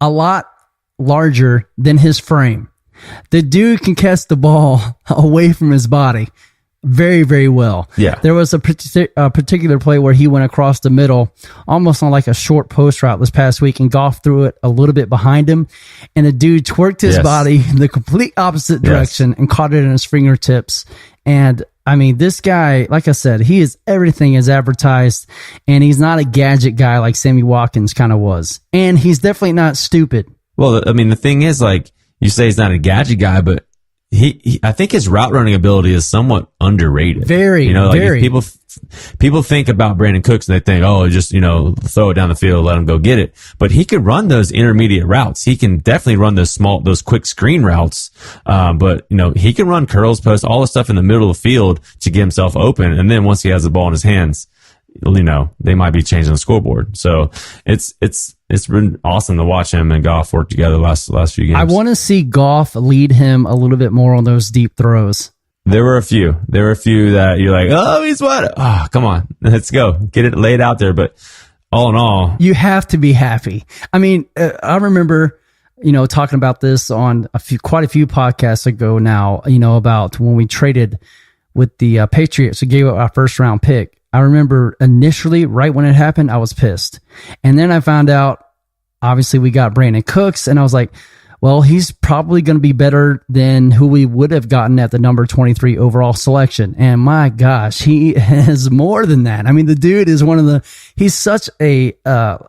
a lot larger than his frame. The dude can catch the ball away from his body very, very well. Yeah. There was a particular play where he went across the middle, almost on like a short post route this past week, and Goff threw it a little bit behind him, and the dude twerked his body in the complete opposite direction and caught it in his fingertips. And I mean, this guy, like I said, he is everything as advertised, and he's not a gadget guy like Sammy Watkins kind of was. And he's definitely not stupid. Well, I mean, the thing is, like, you say he's not a gadget guy, but I think his route running ability is somewhat underrated. Very, very. People think about Brandon Cooks and they think, oh, just, throw it down the field, let him go get it. But he can run those intermediate routes. He can definitely run those quick screen routes. But he can run curls, posts, all the stuff in the middle of the field to get himself open. And then once he has the ball in his hands, they might be changing the scoreboard. So it's been awesome to watch him and Goff work together last few games. I want to see Goff lead him a little bit more on those deep throws. There were a few that you're like, oh, he's what? Oh, come on, let's go, get it laid out there. But all in all, you have to be happy. I mean, I remember, talking about this on quite a few podcasts ago now, about when we traded with the Patriots who gave up our first round pick. I remember initially, right when it happened, I was pissed. And then I found out, obviously, we got Brandon Cooks, and I was like, well, he's probably going to be better than who we would have gotten at the number 23 overall selection. And my gosh, he is more than that. I mean, the dude is he's such a,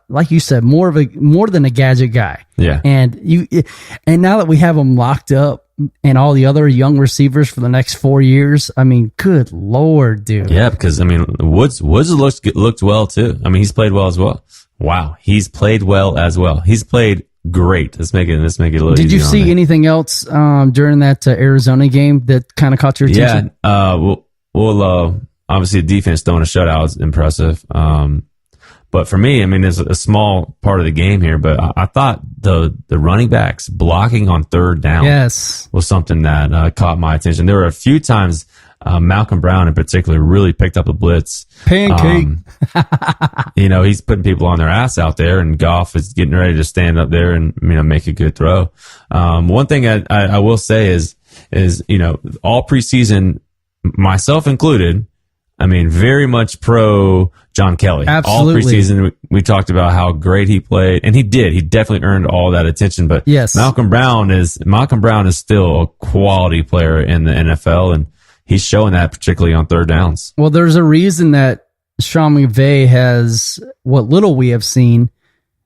like you said, more than a gadget guy. Yeah. And now that we have him locked up, and all the other young receivers for the next 4 years. I mean, good Lord, dude. Yeah, because, I mean, Woods looked well, too. I mean, he's played well as well. Wow. He's played well as well. He's played great. Let's make it a little easier. Did you see anything else during that Arizona game that kind of caught your attention? Yeah. Well, obviously, the defense throwing a shutout is impressive. But for me, I mean, there's a small part of the game here, but I thought the running backs blocking on third down was something that caught my attention. There were a few times Malcolm Brown in particular really picked up the blitz. Pancake. He's putting people on their ass out there, and Goff is getting ready to stand up there and make a good throw. One thing I will say is all preseason, myself included, I mean, very much pro John Kelly. Absolutely. All preseason, we talked about how great he played, and he did. He definitely earned all that attention. But yes, Malcolm Brown is still a quality player in the NFL, and he's showing that particularly on third downs. Well, there's a reason that Sean McVay has, what little we have seen,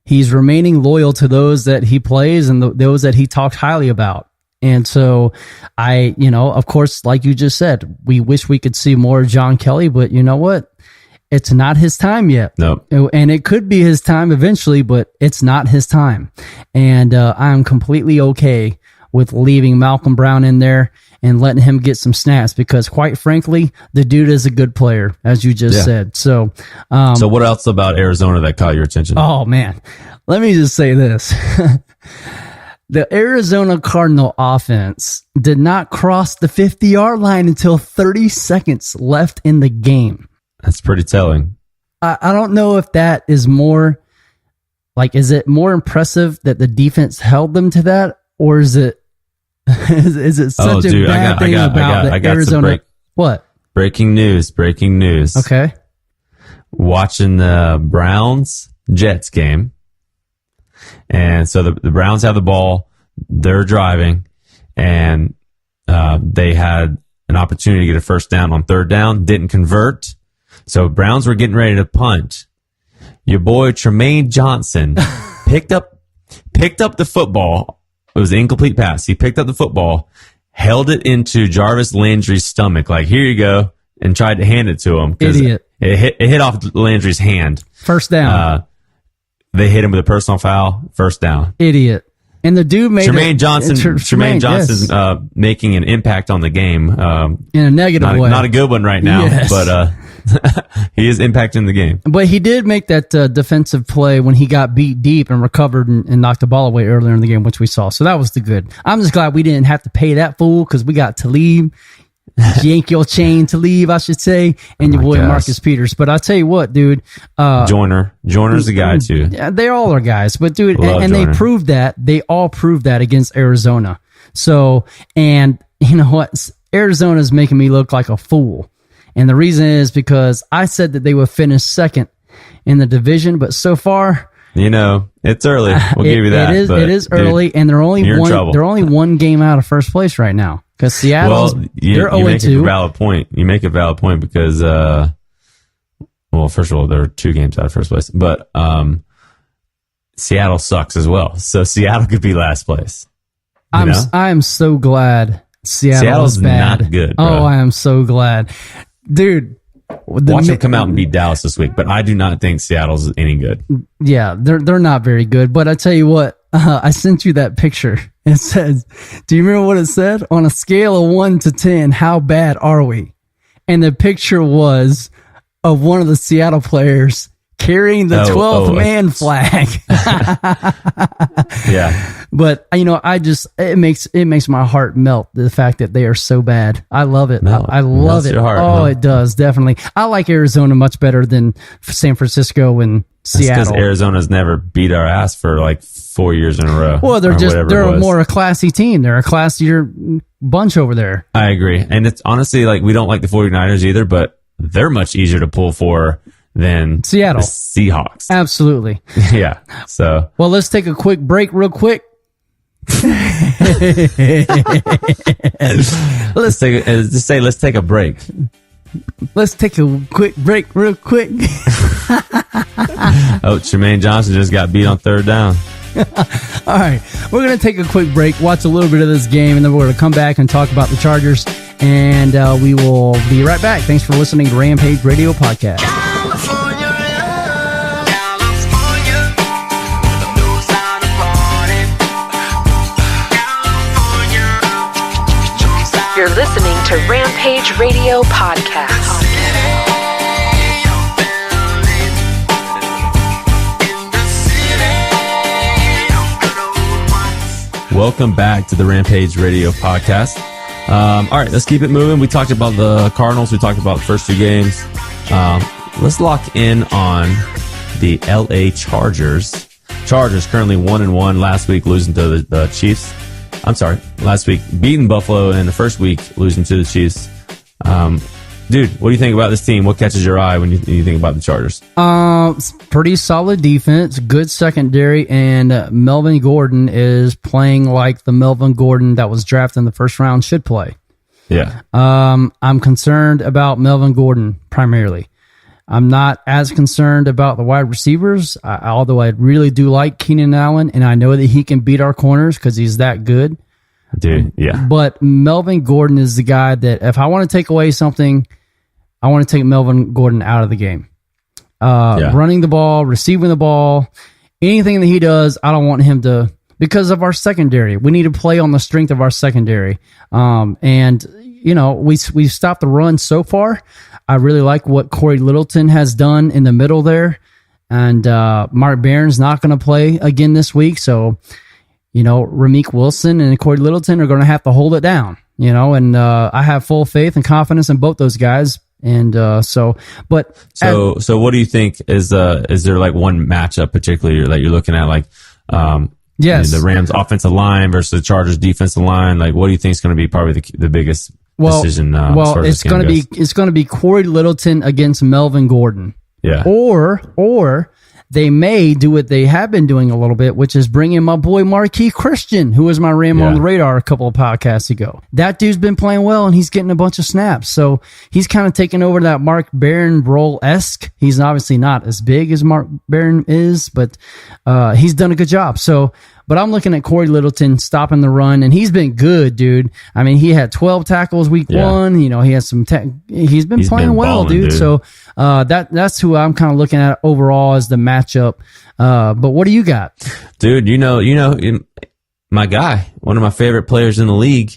he's remaining loyal to those that he plays and those that he talked highly about. And so of course, like you just said, we wish we could see more John Kelly, but you know what? It's not his time yet. Nope. And it could be his time eventually, but it's not his time. And I'm completely okay with leaving Malcolm Brown in there and letting him get some snaps because, quite frankly, the dude is a good player, as you just said. So what else about Arizona that caught your attention? Oh, man. Let me just say this. The Arizona Cardinal offense did not cross the 50-yard line until 30 seconds left in the game. That's pretty telling. I don't know if that is more, is it more impressive that the defense held them to that, or is it such a bad thing about Arizona? What? Breaking news. Okay. Watching the Browns-Jets game. And so the Browns have the ball, they're driving, and they had an opportunity to get a first down on third down, didn't convert. So Browns were getting ready to punt. Your boy Tremaine Johnson picked up the football. It was an incomplete pass. He picked up the football, held it into Jarvis Landry's stomach, like, here you go, and tried to hand it to him. Idiot. It hit off Landry's hand. First down. They hit him with a personal foul. First down. Idiot. And the dude made Tremaine Johnson's making an impact on the game. In a negative way. Not a good one right now, but he is impacting the game. But he did make that defensive play when he got beat deep and recovered and knocked the ball away earlier in the game, which we saw. So that was the good. I'm just glad we didn't have to pay that fool because we got Talib. yank your chain to leave, I should say, and your boy Marcus Peters. But I'll tell you what, dude. Joyner's a guy too. Yeah, they all are guys. But dude, and they proved that. They all proved that against Arizona. So, and you know what? Arizona's making me look like a fool. And the reason is because I said that they would finish second in the division, but so far, you know, it's early. We'll give you that. It is early, dude, and they're only one game out of first place right now. Because Seattle, they're 0-2. You make a valid point because, well, first of all, they're 2 games out of first place, but Seattle sucks as well. So Seattle could be last place. I am so glad Seattle's bad. Not good. Bro. Oh, I am so glad, dude. Watch them come out and beat Dallas this week, but I do not think Seattle's any good. Yeah, they're not very good. But I tell you what, I sent you that picture. It says, do you remember what it said? On a scale of 1 to 10, how bad are we? And the picture was of one of the Seattle players carrying the 12th man flag. Yeah. But you know, it makes my heart melt, the fact that they are so bad. I love it. I love it. It does, definitely. I like Arizona much better than San Francisco and Seattle. Because Arizona's never beat our ass for like 4 years in a row. Well, they're more a classy team. They're a classier bunch over there. I agree. And it's honestly like, we don't like the 49ers either, but they're much easier to pull for than Seattle the Seahawks. Absolutely. Yeah. So, well, let's take a quick break real quick. let's take a break. Let's take a quick break real quick. Jermaine Johnson just got beat on 3rd down. All right, we're going to take a quick break, watch a little bit of this game, and then we're going to come back and talk about the Chargers, and we will be right back. Thanks for listening to Rampage Radio Podcast. You're listening to Rampage Radio Podcast. Welcome back to the Rampage Radio Podcast. All right, let's keep it moving. We talked about the Cardinals. We talked about the first 2 games. Let's lock in on the LA Chargers. Chargers currently 1-1. Last week losing to the Chiefs. Last week beating Buffalo, and the first week losing to the Chiefs. Dude, what do you think about this team? What catches your eye when you think about the Chargers? Pretty solid defense, good secondary, and Melvin Gordon is playing like the Melvin Gordon that was drafted in the first round should play. Yeah. I'm concerned about Melvin Gordon primarily. I'm not as concerned about the wide receivers, although I really do like Keenan Allen, and I know that he can beat our corners because he's that good. Dude, yeah. But Melvin Gordon is the guy that if I want to take away something, I want to take Melvin Gordon out of the game. Running the ball, receiving the ball, anything that he does, I don't want him to, because of our secondary. We need to play on the strength of our secondary. And, you know, we've stopped the run so far. I really like what Corey Littleton has done in the middle there. And Mark Barron's not going to play again this week. So, you know, Rameek Wilson and Corey Littleton are going to have to hold it down, you know, and I have full faith and confidence in both those guys. And so what do you think is there like one matchup particularly that you're looking at, like yes, the Rams offensive line versus the Chargers defensive line? Like, what do you think is going to be probably the biggest decision? It's going to be Corey Littleton against Melvin Gordon. Yeah. Or they may do what they have been doing a little bit, which is bring in my boy Marquis Christian, who was my Ram on the radar a couple of podcasts ago. That dude's been playing well, and he's getting a bunch of snaps. So he's kind of taking over that Mark Barron role-esque. He's obviously not as big as Mark Barron is, but he's done a good job. But I'm looking at Corey Littleton stopping the run, and he's been good, dude. I mean, he had 12 tackles week 1. You know, he has some. He's been playing well, balling, dude. So that's who I'm kind of looking at overall as the matchup. But what do you got, dude? You know, my guy, one of my favorite players in the league,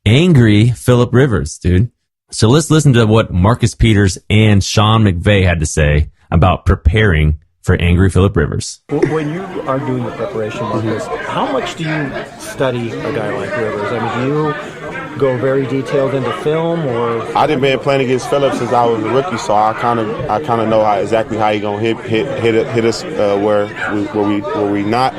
angry Phillip Rivers, dude. So let's listen to what Marcus Peters and Sean McVay had to say about preparing for angry Phillip Rivers. When you are doing the preparation, Marcus, how much do you study a guy like Rivers? I mean, do you go very detailed into film, or? I done been playing against Phillips since I was a rookie, so I kind of know exactly how he gonna hit us where we not.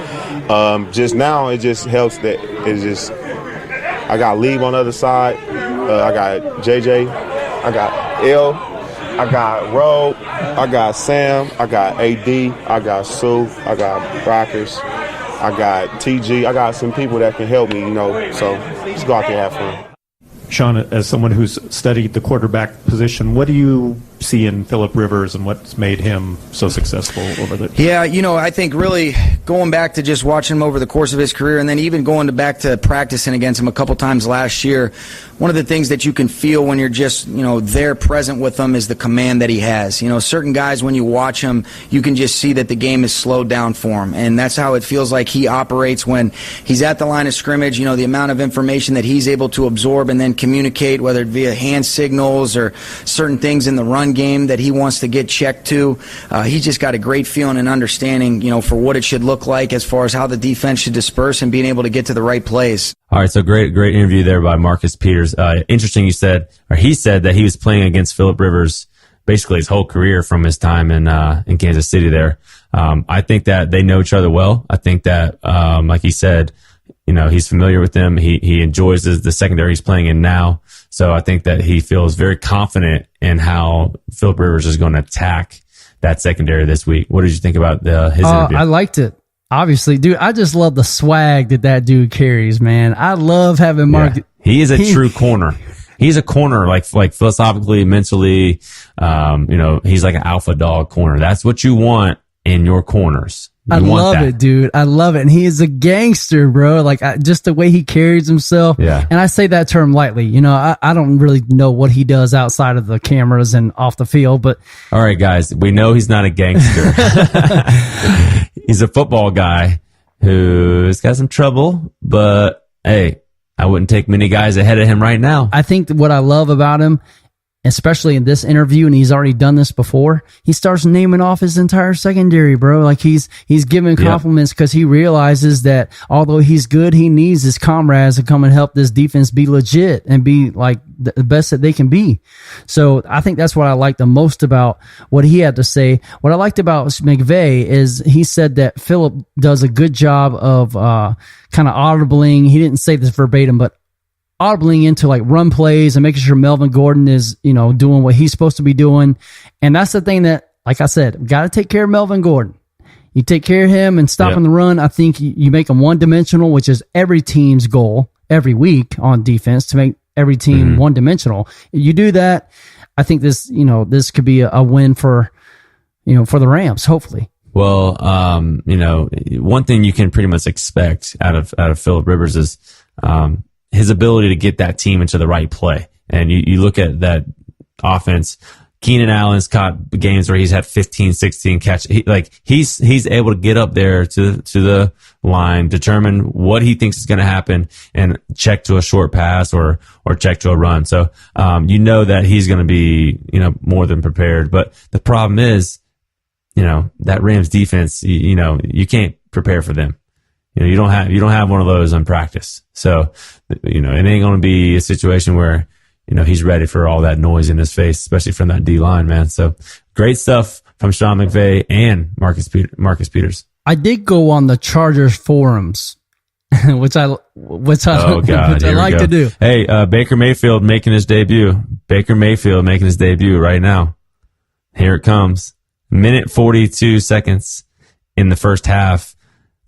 Just now, it just helps that it's just I got Lieb on the other side, I got JJ, I got L, I got Rob, I got Sam, I got AD, I got Sue, I got Rockers, I got TG, I got some people that can help me, so let's go out there and have fun. Sean, as someone who's studied the quarterback position, what do you see in Phillip Rivers and what's made him so successful over the... Yeah, I think really going back to just watching him over the course of his career and then even going back to practicing against him a couple times last year, one of the things that you can feel when you're just, there present with him is the command that he has. Certain guys, when you watch him, you can just see that the game is slowed down for him. And that's how it feels like he operates when he's at the line of scrimmage. The amount of information that he's able to absorb and then communicate, whether it via hand signals or certain things in the run game that he wants to get checked to. He's just got a great feeling and understanding, for what it should look like as far as how the defense should disperse and being able to get to the right plays. All right, so great interview there by Marcus Peters. Interesting, he said that he was playing against Phillip Rivers basically his whole career from his time in Kansas City there. I think that they know each other well. I think that, like he said, he's familiar with them. He enjoys the secondary he's playing in now. So I think that he feels very confident in how Phillip Rivers is going to attack that secondary this week. What did you think about his interview? I liked it. Obviously, dude, I just love the swag that dude carries, man. I love having Mark. Yeah. He is a true corner. He's a corner, like philosophically, mentally, he's like an alpha dog corner. That's what you want in your corners. I love it, dude. I love it. And he is a gangster, bro. Like, just the way he carries himself. Yeah. And I say that term lightly. I don't really know what he does outside of the cameras and off the field, but. All right, guys. We know he's not a gangster. He's a football guy who's got some trouble, but hey, I wouldn't take many guys ahead of him right now. I think what I love about him, especially in this interview, and he's already done this before, he starts naming off his entire secondary, bro. Like he's giving compliments because he realizes that although he's good, he needs his comrades to come and help this defense be legit and be like the best that they can be. So I think that's what I like the most about what he had to say. What I liked about McVay is he said that Phillip does a good job of kind of audibling. He didn't say this verbatim, but audibling into like run plays and making sure Melvin Gordon is, doing what he's supposed to be doing. And that's the thing that, like I said, got to take care of Melvin Gordon. You take care of him and stopping the run. I think you make him one-dimensional, which is every team's goal every week on defense, to make every team one-dimensional. You do that, I think this could be a win for the Rams, hopefully. Well, one thing you can pretty much expect out of Phillip Rivers is, his ability to get that team into the right play. And you look at that offense, Keenan Allen's caught games where he's had 15, 16 catches. He's able to get up there to the line, determine what he thinks is going to happen, and check to a short pass or check to a run. So, that he's going to be, more than prepared. But the problem is, that Rams defense, you can't prepare for them. You don't have one of those in practice. So, it ain't going to be a situation where, he's ready for all that noise in his face, especially from that D line, man. So great stuff from Sean McVay and Marcus Peters. I did go on the Chargers forums, which I like to do. Hey, Baker Mayfield making his debut right now. Here it comes. Minute 42 seconds in the first half.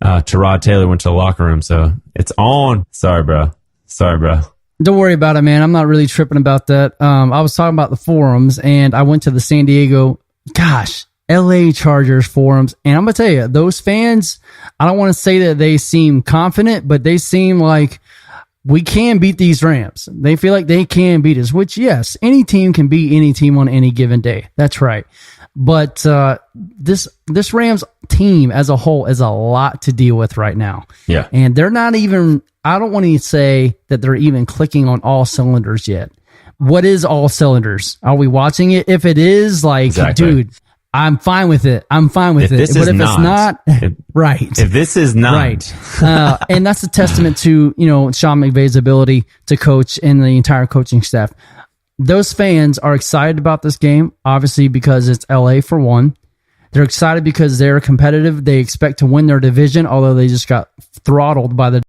JRod Taylor went to the locker room, so it's on. Sorry, bro. Don't worry about it, man. I'm not really tripping about that. I was talking about the forums, and I went to the San Diego, LA Chargers forums, and I'm going to tell you, those fans, I don't want to say that they seem confident, but they seem like we can beat these Rams. They feel like they can beat us, which, yes, any team can beat any team on any given day. That's right. But this Rams team as a whole is a lot to deal with right now. Yeah. And they're not even, I don't want to say that they're even clicking on all cylinders yet. What is all cylinders? Are we watching it? If it is, like, exactly. Dude, I'm fine with it. I'm fine with If it. this But is if not- it's not, if- right. If this is not Right. And that's a testament to, Sean McVay's ability to coach and the entire coaching staff. Those fans are excited about this game, obviously, because it's LA for one. They're excited because they're competitive. They expect to win their division, although they just got throttled by the